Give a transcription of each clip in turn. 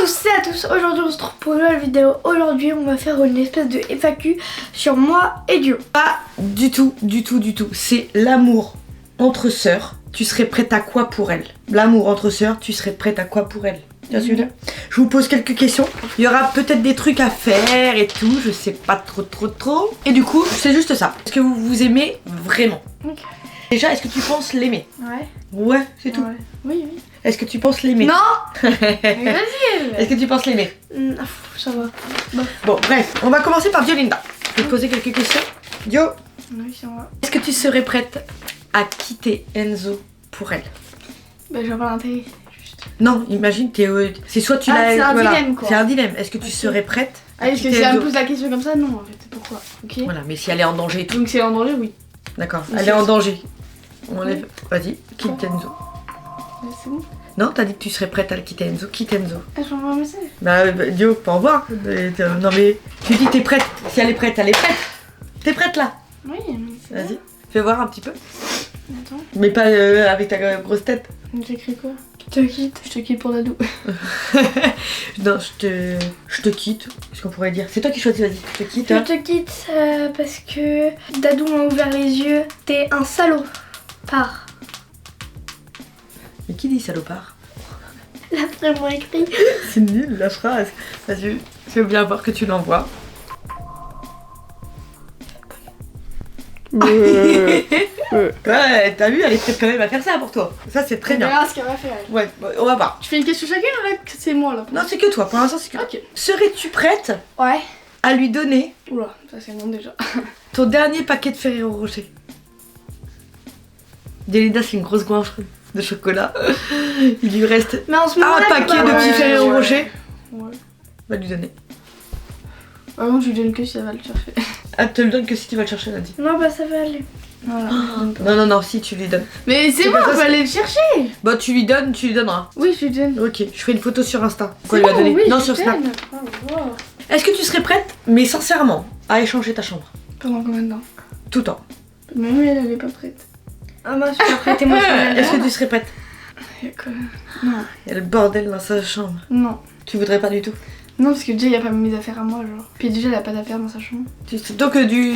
tous et à tous, aujourd'hui on se retrouve pour une nouvelle vidéo. Aujourd'hui on va faire une espèce de FAQ sur moi et Dio. Pas du tout. C'est l'amour entre sœurs. Tu serais prête à quoi pour elle? L'amour entre sœurs, tu serais prête à quoi pour elle? Bien sûr. Je vous pose quelques questions. Il y aura peut-être des trucs à faire et tout, je sais pas trop. Et du coup, c'est juste ça. Est-ce que vous vous aimez vraiment? Okay. Déjà, est-ce que tu penses l'aimer? Ouais. Ouais, c'est tout. Ouais. Oui. Est-ce que tu penses l'aimer? Non. Vas-y. Est-ce que tu penses l'aimer? Ça va. Bon, bref, on va commencer par Diolinda. Je vais te poser quelques questions. Dio, Oui, ça va. est-ce que tu serais prête à quitter Enzo pour elle? Bah je vois pas l'intérêt. Non, imagine, c'est soit tu Ah, l'as. c'est un dilemme, quoi. C'est un dilemme. Est-ce que tu serais prête à Est-ce que quitter si elle me Enzo? pose la question comme ça, non en fait. Pourquoi? Ok. Voilà, mais si elle est en danger et tout. Donc c'est en danger, oui. D'accord, Mais elle c'est- est en danger. On enlève. Vas-y, quitte Enzo. C'est bon. Non, t'as dit que tu serais prête à quitter Enzo. Quitte Enzo. Ah, j'envoie un message. Bah, Dio, pas au revoir. Non, mais tu dis t'es prête. Si elle est prête, elle est prête. T'es prête là? Oui, mais c'est Vas-y, bon. fais voir un petit peu. Attends, Mais pas avec ta grosse tête. j'écris quoi? Je te quitte pour Dadou. Non, je te quitte. Qu'est-ce qu'on pourrait dire? C'est toi qui choisis, vas-y. Je te quitte. Je Hein. te quitte parce que Dadou m'a ouvert les yeux. T'es un salaud. Pars. Mais qui dit salopard? Là, vraiment écrit. C'est nul la phrase. Vas-y, je veux bien voir que tu l'envoies. Ouais, t'as vu, elle est prête quand même à faire ça pour toi. Ça, c'est très On bien. verra ce qu'elle va faire. Ouais, on va voir. Tu fais une question chacune ou là que c'est moi là? Non, c'est que toi. Pour l'instant, c'est que toi. Ok. Serais-tu prête Ouais. à lui donner Oula, ça c'est bon déjà. ton dernier paquet de Ferrero Rocher? Délida, c'est une grosse goinfre de chocolat. Il lui reste Mais en ce moment un paquet de petits Ferrero Rocher. Ouais. Va lui donner. Par contre, je lui donne que si elle va le chercher. Elle te le donne que si tu vas le chercher lundi. Non, bah ça va aller. Voilà. Non, si tu lui donnes. Mais c'est C'est moi, pas ça, je vais aller le chercher. Bah, tu lui donneras. Oui, je lui donne. Ok, je ferai une photo sur Insta. C'est Quoi lui a bon, donné? oui, Non, je sur lui Snap. donne. Oh, wow. Est-ce que tu serais prête, mais sincèrement, à échanger ta chambre? Pendant combien de temps? Tout le temps. Même elle est pas prête. Ah bah, je suis pas prête émotionnellement. Est-ce que tu serais prête? Il y a quoi? Non. Il y a le bordel dans sa chambre. Non. Tu voudrais pas du tout? Non, parce que déjà, il n'y a pas mes affaires à moi, genre. Puis déjà, elle a pas d'affaires dans sa chambre. Donc,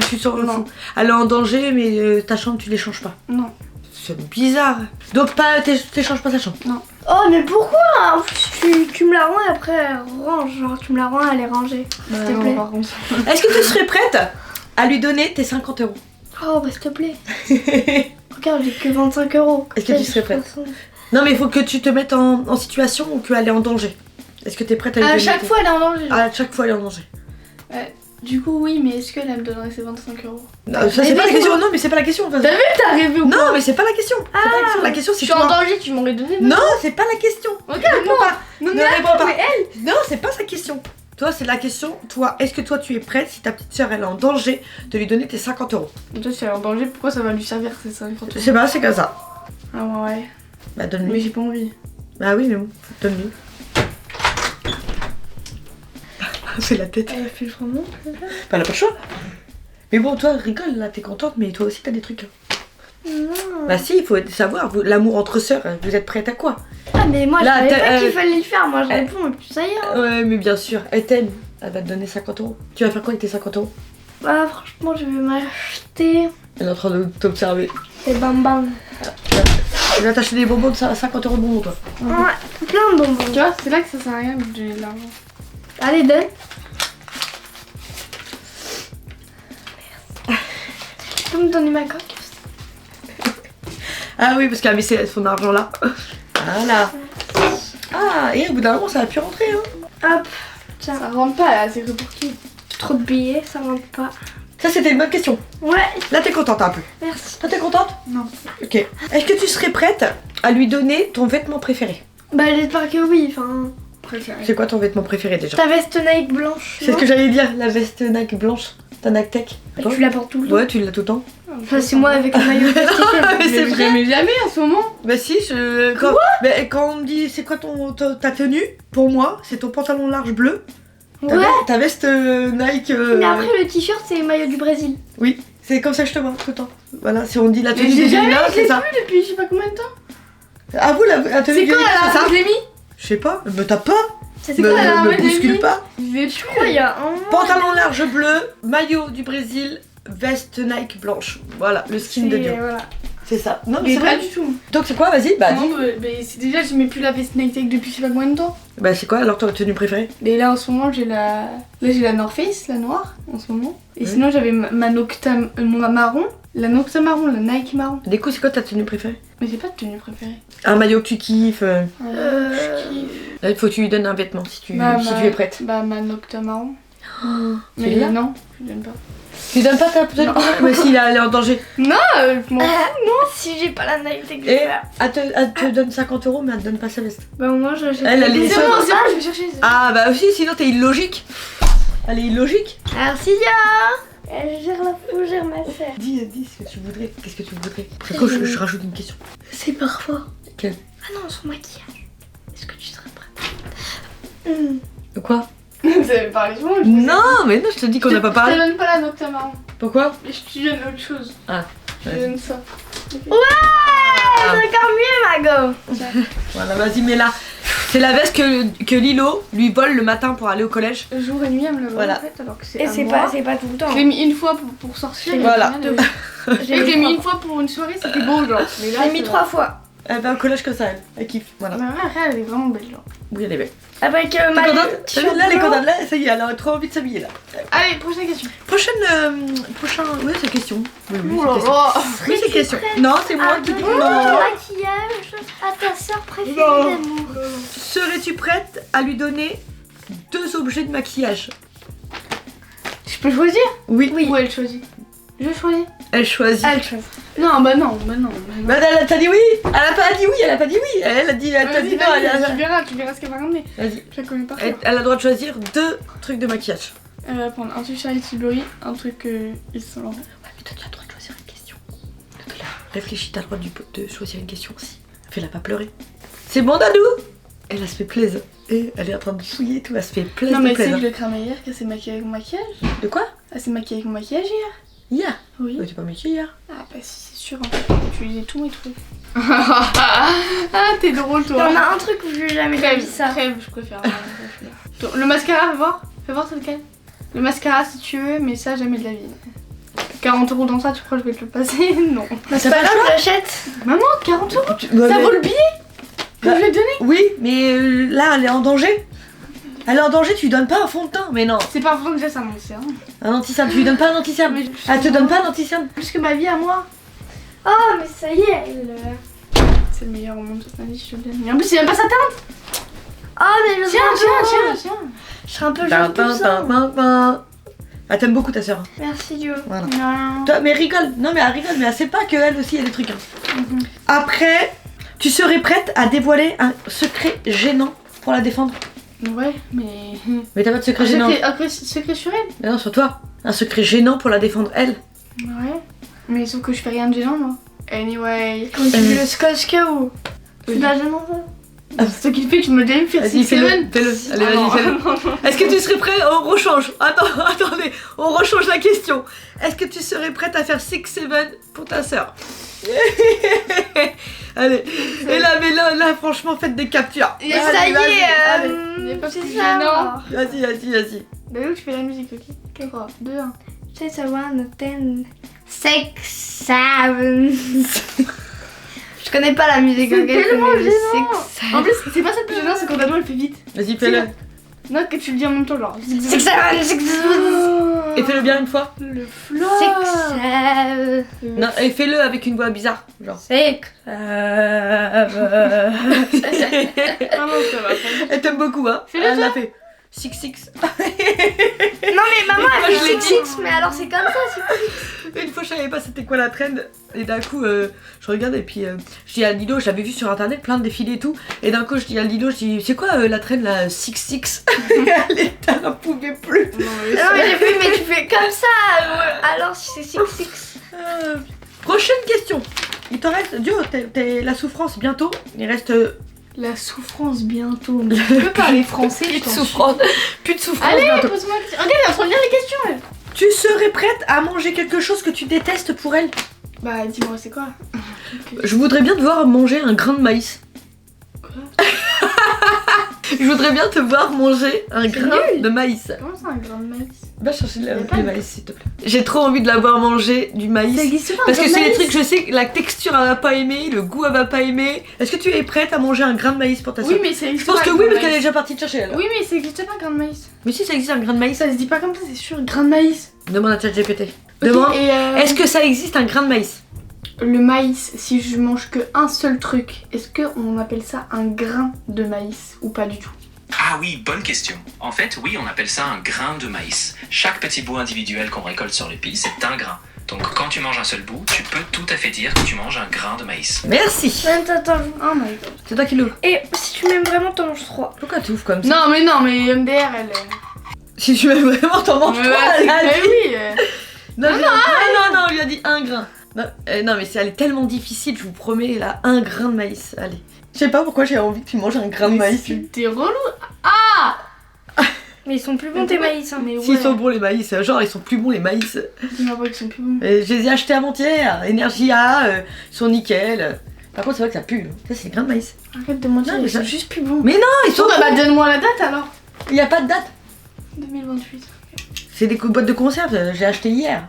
tu sens. Non. Elle est en danger, mais ta chambre, tu l'échanges pas. Non. C'est bizarre. Donc, t'échanges pas ta chambre? Non. Oh, mais pourquoi? En plus, tu me la rends et après, elle range. Genre, tu me la rends, elle est rangée. S'il te plaît. Par contre. Est-ce que tu serais prête à lui donner tes 50 €? Oh, bah, s'il te plaît. Regarde, j'ai que 25 €. Est-ce que tu serais prête? Non, mais il faut que tu te mettes en situation où qu'elle est en danger. Est-ce que t'es prête à lui À donner chaque fois, elle est en danger. À chaque fois, elle est en danger. Du coup, oui, mais est-ce qu'elle me donnerait ses 25 €? Non, ça, c'est pas la question. Non, mais c'est pas la question. T'as vu, t'as rêvé ou Non, quoi? mais c'est pas la question. C'est pas la question. La question, Je c'est suis en toi. danger, tu m'aurais donné. Non, c'est pas la question. Regarde, Réponds pas. Non, Ne réponds pas. mais elle. Non, c'est pas sa question. Toi, c'est la question. Toi, est-ce que toi, tu es prête, si ta petite soeur elle est en danger, de lui donner tes 50 €? Toi, si elle est en danger, pourquoi ça va lui servir ces 50 Je €? sais pas, c'est comme ça. Ah ouais. Bah, Mais donne-lui. j'ai pas envie. Bah oui, mais bon, donne-lui. Fais la tête. Elle fait le vraiment. Bah, elle a pas le choix. Mais bon, toi, rigole là, t'es contente, mais toi aussi, t'as des trucs. Non. Bah si, il faut savoir, l'amour entre sœurs, vous êtes prête à quoi? Ah, mais moi, je Là, savais t'as- pas qu'il fallait le faire. Moi, je euh, réponds, et puis ça y est. Ouais, mais bien sûr, elle t'aime. Elle va te donner 50 €. Tu vas faire quoi avec tes 50 €? Bah, franchement, je vais m'acheter Elle est en train de t'observer. des bam. Tu vas t'acheter des bonbons de 50 € de bonbons, toi. Ouais, plein de bonbons. Tu vois, c'est là que ça sert à rien de donner de l'argent. Allez, donne. Tu peux me donner ma coque? Ah oui, parce qu'elle a mis son argent là. Voilà. Ah, et au bout d'un moment, ça va plus rentrer, hein. Hop. Tiens. Ça rentre pas là, c'est que pour qui? Trop de billets, ça rentre pas. Ça, c'était une bonne question. Ouais, Là, t'es contente un peu. merci. Toi, t'es contente? Non. Ok. Est-ce que tu serais prête à lui donner ton vêtement préféré? Bah, j'espère que oui, enfin. Préféré. C'est quoi ton vêtement préféré déjà? Ta veste Nike blanche. C'est ce que j'allais dire, la veste Nike blanche. Ta Nike Tech. Toi Tu la portes tout le temps. Ouais, tu l'as tout le temps. Enfin, c'est moi avec le maillot de Mais c'est vrai. Mais jamais en ce moment. Bah si, quand on me dit c'est quoi ta tenue, pour moi, c'est ton pantalon large bleu, Ouais. ta veste Nike. Mais après, le t-shirt, c'est le maillot du Brésil. Oui, c'est comme ça que je te vois tout le temps. Voilà, si on dit la tenue Mais de j'ai jamais, Délina, je c'est l'ai ça. plus depuis je sais pas combien de temps. Ah vous, la tenue C'est de quand Délina, la c'est ça? je l'ai mis? Je sais pas, mais t'as pas. C'est Me, quoi là me bouscule pas. Je crois il y a un mois. Pantalon large bleu, maillot du Brésil, veste Nike blanche. Voilà, le skin de Dio. Voilà. C'est ça. Non, mais Mais c'est pas vrai. du tout. Donc c'est quoi, vas-y, bah dis. Non, mais c'est déjà, je mets plus la veste Nike Tech depuis je sais pas combien de temps. Bah c'est quoi alors ta tenue préférée? Et là en ce moment j'ai la North Face, la noire en ce moment. Et Oui. sinon j'avais ma Nocta mon marron, la Nocta marron, la Nike marron. Du coup, c'est quoi ta tenue préférée? Mais j'ai pas de tenue préférée. Un maillot que tu kiffes. Je kiffe. Là, il faut que tu lui donnes un vêtement si tu, Bah, si tu es prête. Bah ma Nocta marron. Tu l'as? non, je donne pas. Tu donnes pas ta tenue Non. préférée? Mais s'il est en danger. Je m'en fous. Si j'ai pas la Nike Tech, je Et vais faire. elle te donne 50 € mais elle te donne pas sa veste. Bah au moins je Elle a les C'est bon, je vais chercher. Ah bah aussi, sinon t'es illogique. Elle est illogique. Merci Dia. Elle gère la peau, gère ma sœur. Dis ce que tu voudrais. Qu'est-ce que tu voudrais? Après quoi, je rajoute une question. C'est parfois. Quelle? Ah non, son maquillage. Est-ce que tu serais prête Quoi? Vous avez parlé souvent. Non, mais non, je te dis qu'on n'a pas Je te parlé. donne pas la Nocta marron. Pourquoi? Mais je te donne autre chose. Ah, Je te donne ça. Ouais, c'est encore mieux, Mago. Voilà, vas-y, mets là. C'est la veste que Lilo lui vole le matin pour aller au collège. Jour et nuit, elle me le vole Voilà. en fait, alors que c'est Et à c'est moi. pas tout le temps. Je l'ai mis une fois pour sortir. et Voilà. au final, je l'ai mis une fois pour une soirée, c'était beau genre. Mais Je là, l'ai mis c'est- 3 fois. Elle va au collège comme ça, elle kiffe. Voilà. Ma mère, elle est vraiment belle genre. Oui, elle est belle. Avec T'es ma contente? T'as vu, là, elle est blanc. contente. Là, ça y est, elle a trop envie de s'habiller là. Allez, prochaine question. Prochain. Oui, c'est question. Oui, Oh c'est là question. là. Oui, c'est question. Non, c'est moi Ah, qui dis donne non. ton maquillage à ta sœur préférée Non. d'amour. Serais-tu prête à lui donner 2 objets de maquillage? Je peux choisir? Oui. Ou elle choisit? Je choisis. Elle choisit. Elle choisit. Non, bah non, bah non. Bah, elle t'a dit oui. Elle a pas dit oui, elle a pas dit oui. Elle a dit, elle t'a Vas-y, dit non. tu verras ce qu'elle va ramener. Vas-y. Je la connais pas. Elle a le droit de choisir 2 trucs de maquillage. Elle va prendre un truc Charlie Tilbury, un truc Yves Saint Laurent. Ouais, mais toi, tu as le droit de choisir une question. Donc là, réfléchis, t'as le droit de choisir une question aussi. Fais-la pas pleurer. C'est bon, Dadou? Elle se fait plaisir. Et elle est en train de fouiller et tout, elle se fait plaisir. Non, mais tu sais que le crame hier, qu'elle s'est maquillée avec mon maquillage. De quoi? Elle s'est maquillée avec mon maquillage hier. Hier. Oui. Ouais, t'es pas maquillée hier. Ah bah si, c'est sûr, en fait, j'ai utilisé tous mes trucs. Ah, t'es drôle Il y toi. en a un truc où je lui ai jamais Crève, dit ça. crève, je préfère. Le mascara, fais voir c'est lequel. Le mascara si tu veux, mais ça jamais de la vie. 40 € dans ça, tu crois que je vais te le passer? Non. Bah, c'est pas grave, je l'achète. Maman, 40 €? Ouais, Ça mais- vaut le billet que Bah, je vais te donner? Oui, mais là, elle est en danger. Elle est en danger, tu lui donnes pas un fond de teint. Mais non. C'est pas vraiment déjà ça, mon c'est Un anti-cerne, tu lui donnes pas un anti-cerne. Mais- Elle te donne pas un anti-cerne. plus que ma vie à moi. Oh, mais ça y est. C'est le meilleur au monde de toute ma vie, je te le donne. Mais en plus, c'est même pas sa teinte. Oh, mais je Tiens, tiens. Je serais un peu Tin, jaune tin, tout ça. tin, tin, tin. Elle t'aime beaucoup ta soeur. Merci Dio. Voilà. Non. Toi, mais rigole. Non, mais elle rigole, mais elle sait pas qu'elle aussi, elle a des trucs. Hein. Mhm. Après, tu serais prête à dévoiler un secret gênant pour la défendre? Ouais, mais. Mais t'as pas de secret Un gênant. secret sur elle? Mais non, sur toi. Un secret gênant pour la défendre, elle. Ouais. Mais sauf que je fais rien de gênant, moi. Anyway. Quand tu veux le scotch ou c'est pas gênant ça. C'est toi qui le fais, tu me dis de faire Vas-y, 6 fais-le. 7. Fais-le. Allez, vas-y, fais-le. Est-ce que tu serais prêt? On rechange. Attendez, on rechange la question. Est-ce que tu serais prête à faire 6-7 pour ta soeur? Allez. Et là, mais là, franchement, faites des captures. Et Mais Allez, ça y vas-y, est, Il y a pas plus c'est ça. gênant. Vas-y. Bah où tu fais la musique, ok? 3, 2, 1. Say a 1, 10, 6, 7. Je connais pas la musique. C'est ok, tellement je connais le gênant. six, En plus, c'est pas ça le plus gênant, c'est quand Dano elle fait vite. Vas-y, fais-le. Non, que tu le dis en même temps, genre. 6, 7, 6, 7. Et fais-le bien une fois. Le flop. 6, 7. Non, et fais-le avec une voix bizarre. Genre. 6, 7. Ah non, ça va. Elle t'aime beaucoup, hein. Fais-le, Elle toi. l'a fait. 6-6. Non mais maman Moi, elle je l'ai fait dit. 6, 6, mais alors c'est comme ça. Une fois, je savais pas c'était quoi la trend. Et d'un coup, je regarde et puis je dis à Lilo, je l'avais vu sur internet, plein de défilés et tout. Et d'un coup, je dis à Lilo, je dis, c'est quoi la trend, la 6-6? Elle n'en pouvait plus. Non, mais Non mais j'ai vu mais tu fais comme ça. Alors c'est 6, 6. Prochaine question. Il t'en reste, Dio, t'es la souffrance bientôt. Il reste La souffrance bientôt. Mais tu peux parler français, je t'en plus de souffrance Allez, bientôt. pose-moi une question. Regarde, elle est en train de lire les questions, elle. Tu serais prête à manger quelque chose que tu détestes pour elle? Bah, dis-moi, c'est quoi? Je voudrais bien te voir manger un grain de maïs. Je voudrais bien te voir manger un grain nul. de maïs. Comment ça, un grain de maïs? Va chercher Y a le pas de- maïs s'il te plaît. J'ai trop envie de la voir manger du maïs. Ça existe pas. Parce un que grain c'est de les maïs trucs, je sais que la texture elle va pas aimer, le goût elle va pas aimer. Est-ce que tu es prête à manger un grain de maïs pour ta Oui, soeur? mais ça Je existe pense pas. que un oui, grain de parce qu'elle est maïs. déjà partie te chercher elle. Oui, mais ça existe pas, un grain de maïs. Mais si ça existe un grain de maïs, Ça se dit pas comme ça, c'est sûr, grain de maïs. demande à ChatGPT. Ok, Demande. et Est-ce que ça existe un grain de maïs? le maïs, si je mange que un seul truc, est-ce qu'on appelle ça un grain de maïs ou pas du tout? Ah oui, bonne question. En fait, oui, on appelle ça un grain de maïs. Chaque petit bout individuel qu'on récolte sur les pieds, c'est un grain. Donc quand tu manges un seul bout, tu peux tout à fait dire que tu manges un grain de maïs. Merci. Attends. Oh my god. C'est toi qui l'ouvres. Et si tu m'aimes vraiment, t'en manges 3. Pourquoi tu ouvres comme ça? Non, mais MDR, elle est. Si tu m'aimes vraiment, t'en manges Mais trois, ouais, elle a mais dit. oui. Non, on lui a dit un grain. Non, non, mais elle est tellement difficile, je vous promets, elle a un grain de maïs. Allez. Je sais pas pourquoi j'ai envie que tu manges un grain de maïs. T'es relou. Ah. Mais ils sont plus bons tes maïs. Hein. Mais ouais. S'ils sont bons les maïs, genre ils sont plus bons les maïs. Dis-moi pas qu'ils sont plus bons. Je les ai achetés avant-hier, Energia, ils sont nickel. Par contre, c'est vrai que ça pue. Ça, c'est des grains de maïs. Arrête de mentir, Non, mais ils sont ça- juste plus bons. Mais non, ils sont. Bah donne-moi la date alors. Il y a pas de date. 2028. C'est des boîtes de conserve, j'ai acheté hier.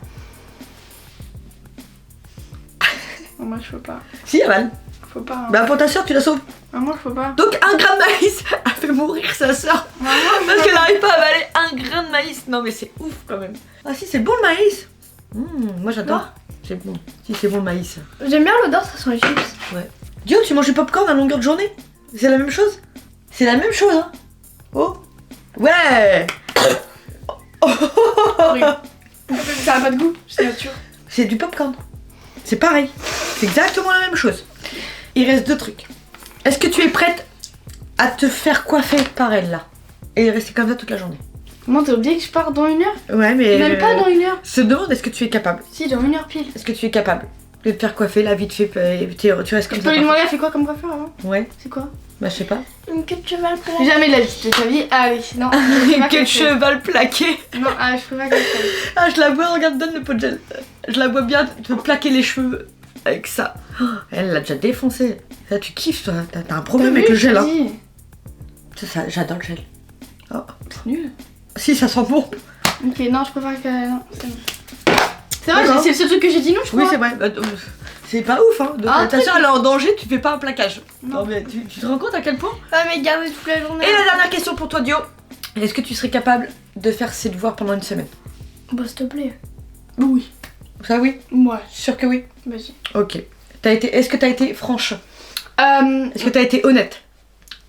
Non, moi je peux pas. Si, Amal. Faut pas. Hein. Bah, pour ta soeur, tu la sauves. Ah, moi je peux pas. Donc, un grain de maïs a fait mourir sa soeur. Parce qu'elle n'arrive pas à avaler un grain de maïs. Non, mais c'est ouf quand même. Ah, si, c'est bon le maïs. Moi, j'adore. C'est bon. Si, c'est bon le maïs. J'aime bien l'odeur, ça sent les chips. Dio, tu manges du popcorn à longueur de journée? C'est la même chose? C'est la même chose, hein? Oh! Ouais! Ça a pas de goût, c'est nature. C'est du popcorn. C'est pareil. C'est exactement la même chose. Il reste 2 trucs. Est-ce que tu es prête à te faire coiffer par elle là? Et rester comme ça toute la journée? Comment t'as oublié que je pars dans 1 heure? Ouais, mais. Même pas dans 1 heure. Se demande, est-ce que tu es capable? Si, dans 1 heure pile. Est-ce que tu es capable de te faire coiffer là vite fait? Tu restes comme Tu ça. peux lui parfois. demander, elle fait quoi comme coiffure avant? Ouais, C'est quoi? bah je sais pas. Une queue de cheval plat. Jamais de la vie de ta vie. Allez, non. Quel cheval plaqué! Non, je ferai pas comme ça. Ah, je la vois, regarde, donne le pot de gel. Je la vois bien te plaquer les cheveux avec ça. Oh, elle l'a déjà défoncé. Là, tu kiffes, toi. T'as un problème avec le gel, hein. J'adore le gel. Oh. C'est nul. Si, ça sent bon. Ok, non, je préfère que. Non, c'est bon. C'est vrai, D'accord. c'est le seul truc que j'ai dit non, je crois. Oui, c'est vrai. Bah, c'est pas ouf, hein. Ah, Ta soeur, elle est en danger, tu fais pas un plaquage. Non. Non, mais tu te rends compte à quel point? Ah, mais garder toute la journée. Et la dernière question pour toi, Dio. Est-ce que tu serais capable de faire ses devoirs pendant une semaine? Bah, s'il te plaît. Oui. Ça, oui? Ouais, Sûr que oui? vas-y. Ok. Est-ce que t'as été franche? Est-ce que t'as été honnête?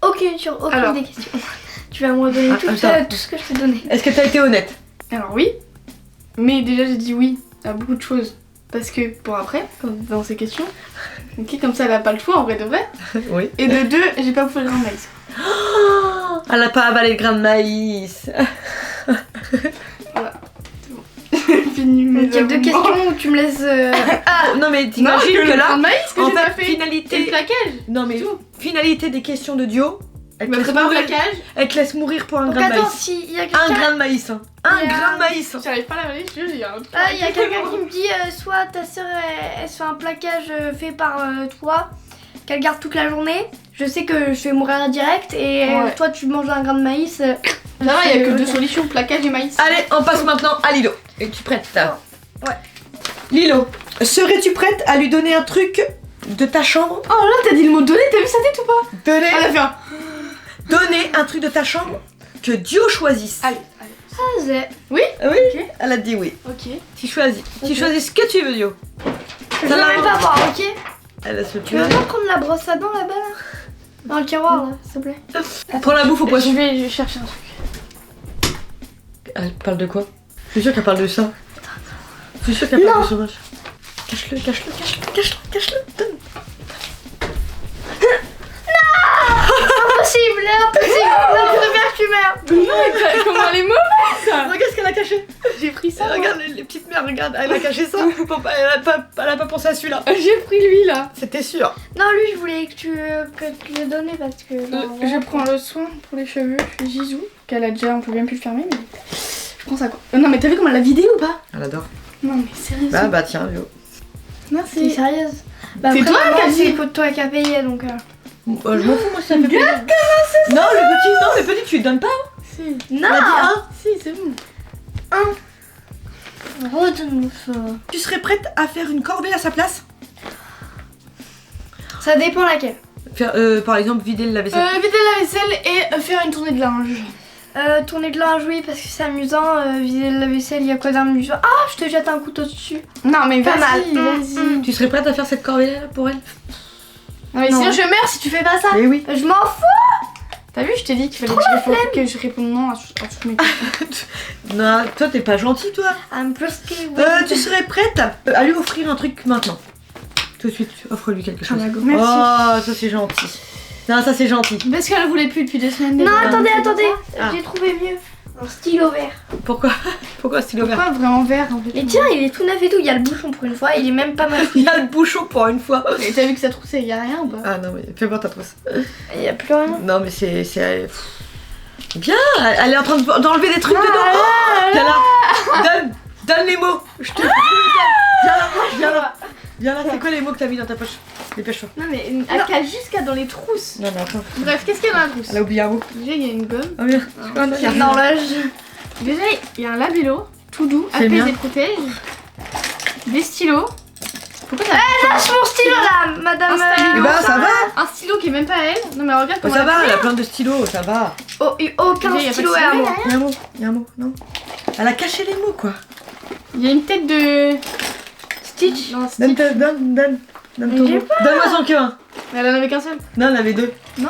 Ok, sur aucune Alors. des questions. Tu vas me redonner tout ce que je t'ai donné. Est-ce que t'as été honnête? Alors oui, mais déjà j'ai dit oui à beaucoup de choses. Parce que pour après, dans ces questions, ok, comme ça elle a pas le choix en vrai de vrai. Oui. Et de 2, j'ai pas bouffé le grain de maïs. Oh, elle a pas avalé le grain de maïs. Fini mes Donc, il y a 2 arguments. questions où tu me laisses. Ah, non mais Non, t'imagines que que le grain là, de maïs que en j'ai pas fait, fait. Et le finalité. plaquage. Non mais tout. finalité des questions de Dio. Elle Mais te laisse c'est pas un mourir. plaquage. Elle te laisse mourir pour un Donc, grain de attends, maïs. s'il y a Un quelqu'un. grain de maïs. Hein. Un Il y a- grain de maïs. J'arrive pas à la valider, je te jure, il y a un truc. Ah, il y a quelqu'un qui me dit soit ta soeur elle se fait un plaquage fait par toi, qu'elle garde toute la journée. Je sais que je vais mourir direct et Ouais. toi tu manges un grain de maïs. Ça va, il y a que 2 solutions, plaquage et maïs. Allez, on passe maintenant à Lilo. Es-tu prête? Ouais. Lilo, serais-tu prête à lui donner un truc de ta chambre? Oh là, t'as dit le mot donner, t'as vu sa tête ou pas? Donner, Elle a fait un. donner un truc de ta chambre que Dio choisisse. Allez. Ah, zé. Oui, Ok. elle a dit oui. Ok. Tu choisis. Tu Ok. choisis ce que tu veux, Dio. Je Ça veux va, même hein. pas voir, ok? Elle a ce Tu veux pas prendre la brosse à dents là-bas là? Dans le tiroir là, s'il te plaît. Prends la bouffe au poisson. Je vais chercher un truc. Elle parle de quoi? Je suis sûre qu'elle parle de ça. Je suis sûre qu'elle parle de sauvage. Cache-le, cache-le, cache-le, cache-le, cache-le. Donne. Impossible, impossible! Non, je préfère que tu meurs! Non, comment elle est mauvaise ça. Regarde ce qu'elle a caché. J'ai pris ça. Regarde les petites mères, regarde. Elle a caché ça. Elle a pas pensé à celui-là. J'ai pris lui là. C'était sûr. Non, lui, je voulais que tu le donnes parce que. Je prends le soin pour les cheveux. Je suis Jisoo, qu'elle a déjà, on peut bien plus le fermer, mais je prends ça quoi. Non, mais t'as vu comment elle l'a vidé ou pas? Elle adore. Non, mais sérieusement. Bah tiens, Lio. T'es Merci. sérieuse? Bah, C'est après, toi maman, qui as dit. c'est toi qui as payé donc. Je m'en fous, moi ça fait plaisir. Non, le petit, tu le donnes pas. Si. Non. On a dit un. Si, c'est bon. Redonne-nous ça. Tu serais prête à faire une corvée à sa place? Ça dépend laquelle. Faire, par exemple, vider le lave-vaisselle. Vider la vaisselle et faire une tournée de linge. Tourner de linge, oui, parce que c'est amusant. Vider la vaisselle, il y a quoi d'amusant? Ah, je te jette un couteau dessus. Non, mais Pas vas-y, mal. vas-y. Tu serais prête à faire cette corvée-là pour elle? Non, mais Non. sinon je meurs si tu fais pas ça. Eh oui. Je m'en fous. T'as vu, je t'ai dit qu'il fallait que je réponde non à toutes mes questions. Non, toi t'es pas gentil, toi. I'm brusky. Tu serais prête à lui offrir un truc maintenant? Tout de suite, offre-lui quelque chose. Merci. Merci. Oh, ça c'est gentil. Non, ça c'est gentil. Parce qu'elle voulait plus depuis 2 semaines. Non, déjà. attendez. Ah. J'ai trouvé mieux. Un stylo vert. Pourquoi? Pourquoi stylo vert? Pourquoi vraiment vert en fait? Et tiens, il est tout neuf et tout. Il y a le bouchon pour une fois. Il est même pas mal. Il y a le bouchon pour une fois. Et t'as vu que ça trousse, il y a rien ou pas? Ah non, mais fais voir ta trousse. Il y a plus rien. Non, mais c'est. Bien, elle est en train d'enlever des trucs dedans. Viens là, donne les mots. Je te. Viens là. Viens là, c'est quoi les mots que t'as mis dans ta poche? Dépêche-toi. Non mais elle cache jusqu'à dans les trousses. Non, attends. Bref, qu'est-ce qu'il y a dans la trousse? Elle a oublié un mot. Déjà il y a une gomme. Oh merde. Ah, non, il y a Une rien. horloge. Déjà il y a un labello tout doux, C'est bien. apaise et protège. Des stylos. Pourquoi t'as Lâche mon stylo là, madame. Un stabilo. Eh ben, ça va. un stylo qui est même pas à elle? Non mais regarde Oh, comment ça elle a va, fait. elle a plein de stylos, ça va. Aucun Déjà, y a pas stylo de à stylo, moi. Il y a un mot, non? Elle a caché les mots, quoi. Il y a une tête de Stitch. Non, Stitch. Donne ton J'ai mot. Donne-moi son qu'un. Mais elle en avait qu'un seul. Non, elle en avait deux. Non.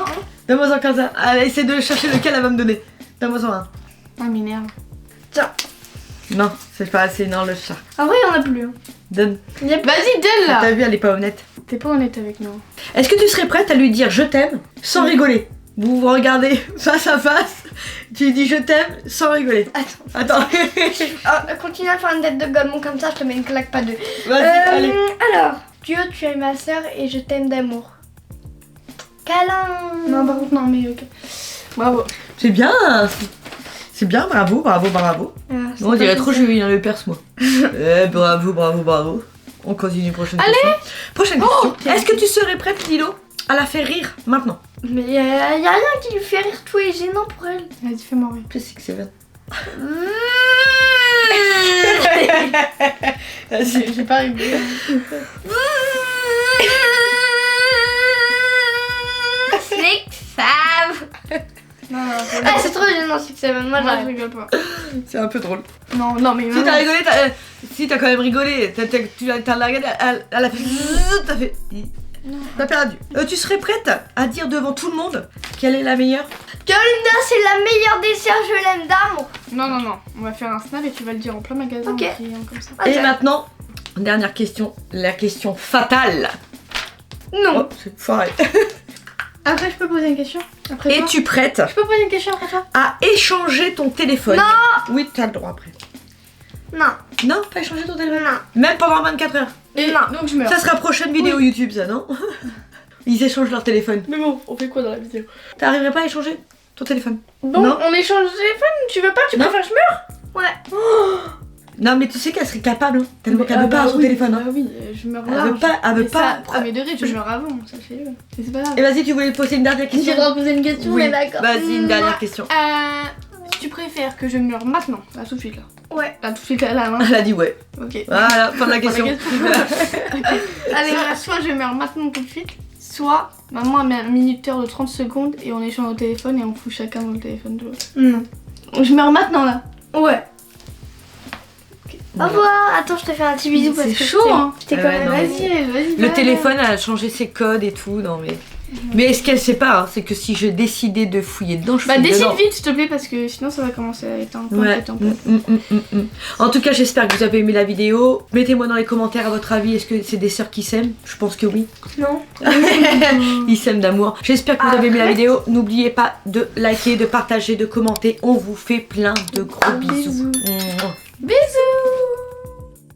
Donne-moi son qu'un. Elle essaie de chercher lequel elle va me donner. Donne-moi son un. Ah m'énerve. Non, c'est pas assez, non, le chat. En vrai, il y en a plus. hein. Donne. Vas-y donne T'as là. vu, elle est pas honnête. T'es pas honnête avec nous. Est-ce que tu serais prête à lui dire je t'aime sans rigoler? Vous vous regardez face à face, tu lui dis je t'aime sans rigoler. Attends. Continue à faire une tête de golemon comme ça, je te mets une claque, pas deux. Vas-y, allez. Alors, Dieu, tu es ma sœur et je t'aime d'amour. Câlin. Non par contre non mais ok. Bravo. C'est bien. C'est bien, bravo. Ah, c'est On dirait pas trop facile. Julie dans le perse, moi. Bravo. On continue, prochaine Allez. question. Prochaine question. tiens. Est-ce que tu serais prête, Lilo, à la faire rire maintenant? Mais y a rien qui lui fait rire, tout est gênant pour elle. Vas-y fais-moi rire. Je sais que c'est vrai. J'ai pas rigolé. Six Sam. Non non. Ah, c'est trop gênant, Six Seven. Moi, Moi je j'arrive. rigole pas. C'est un peu drôle. Non mais Si t'as rigolé, si t'as quand même rigolé, t'as la regardé, elle a fait. T'as fait. T'as perdu. Tu serais prête à dire devant tout le monde quelle est la meilleure? Golinda, c'est la meilleure dessert, je l'aime d'amour. Non. On va faire un snap et tu vas le dire en plein magasin. Ok. en criant comme ça. Et maintenant, dernière question, la question fatale. Non. Oh, c'est foiré. Après je peux poser une question. Après toi. Es-tu prête Je peux poser une question après toi? à échanger ton téléphone? Non. Oui, t'as le droit après. Non. Non, pas échanger ton téléphone? Non. Même pendant 24 heures. Et Non. donc je meurs. Ça sera prochaine vidéo YouTube, ça, non? Ils échangent leur téléphone. Mais bon, on fait quoi dans la vidéo? T'arriverais pas à échanger ton téléphone? Bon, Non. on échange de téléphone? Tu veux pas? Tu Non. préfères que je meure? Ouais. Non, mais tu sais qu'elle serait capable, hein, tellement qu'elle Ah veut pas bah son oui, téléphone. Hein. Bah oui, je meurs Elle là. veut pas. Elle veut Mais pas. ça, premier degré, je meurs avant, ça fait le. Mais c'est pas grave. Et vas-y, tu voulais poser une dernière question? J'ai poser une question, Oui. mais d'accord. Vas-y, une dernière question. Tu préfères que je meure maintenant? Là, tout de suite là. Ouais. Là, tout de suite là, là, hein. Elle a dit ouais. Ok. Voilà, fin de la Fin de question. Allez, soit je meurs maintenant tout de suite, soit maman met un minuteur de 30 secondes et on échange au téléphone et on fout chacun dans le téléphone de l'autre. Non. Je meurs maintenant là. Ouais. Au revoir. Attends, je te fais un petit bisou parce C'est que chaud, hein. J'étais Ah quand ouais, même. non. Vas-y. Le téléphone, elle a changé ses codes et tout, non mais. Mais ce qu'elle sait pas, hein, c'est que si je décidais de fouiller dedans, je Bah fouille décide dedans. vite s'il te plaît parce que sinon ça va commencer à être un peu Ouais. inquiétant. En tout cas, j'espère que vous avez aimé la vidéo. Mettez-moi dans les commentaires à votre avis, est-ce que c'est des sœurs qui s'aiment? Je pense que oui. Non. Ils s'aiment d'amour. J'espère que vous avez aimé la vidéo. N'oubliez pas de liker, de partager, de commenter. On vous fait plein de gros bisous. Bisous. Mouah. Bisous.